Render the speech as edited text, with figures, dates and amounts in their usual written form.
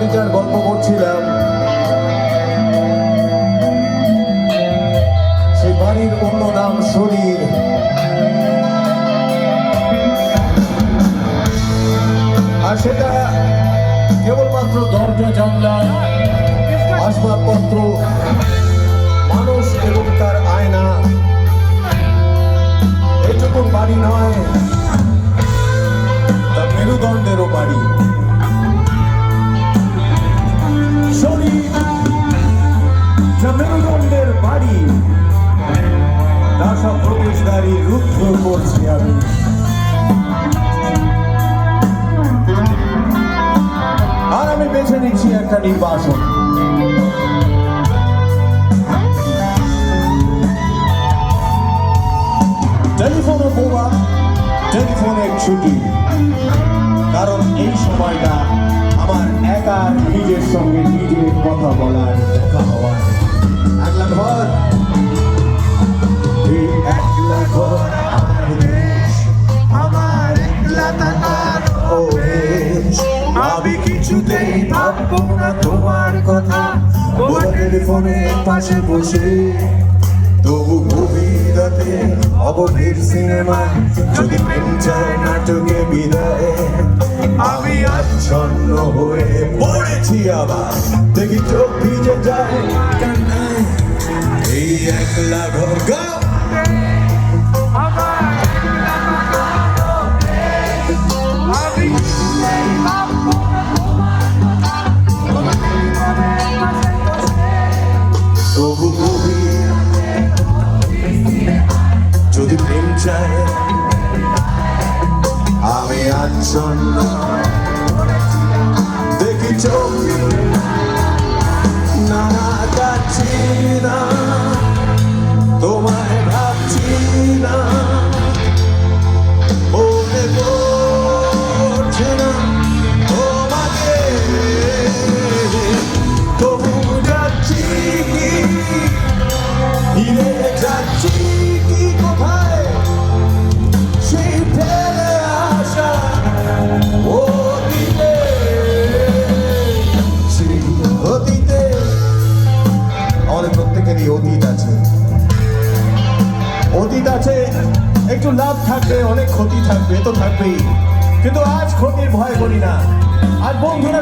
বাড়িটার গল্প করছিলাম, সেই বাড়ির অন্য নাম শরীর। আর সেটা কেবলমাত্র দরজা জানলা, আসবাবপত্র, মানুষ এবং তার আয়না, এটুকু বাড়ি নয়, তা মেরুদণ্ডেরও বাড়ি। শরীর যা মেরুদণ্ডের বাড়ি, তা সব প্রবেশদ্বারই রুদ্ধ করছি আমি। আর আমি বেছে নিচ্ছি একটা নির্বাসন। টেলিফোনে বোবা, টেলিফোনের ছুটি, কারণ এই সময়টা আমার একা নিজের সঙ্গে নিজের কথা বলার, দেখা হওয়ার। একলা ঘর, এই একলা ঘর আমার দেশ, আমার একলা থাকার অভ্যেস। আমি কিছুতেই ভাববো না তোমার কথা, টেলিফোনের পাশে বসে। তবু কবিতাতে অবধীর সিনেমায় যদি প্রেম চায় নাটকে বিদায়, আমি আচ্ছন্ন হয়ে পড়েছি আবার, দেখি চোখ ভিজে যায় কান্নায়। এই একলা ঘর গা তবু কবি যদি প্রেম চায়, আমি আচ্ছন্ন দেখি চোখ না যাচ্ছি না, তোমায় ভাবছি না, মনে পড়ছে না তোমাকে। তবু যাচ্ছি কি ফিরে যাচ্ছি কি কোথায়, সেই ফেলে আসা অতীতে, সেই অতীতে। আমাদের প্রত্যেকেরই অতীত আছে, অতীত আছে। একটু লাভ থাকবে, অনেক ক্ষতি থাকবে, তো থাকবেই, কিন্তু আজ ক্ষতির ভয় করি না। আজ বন্ধুরা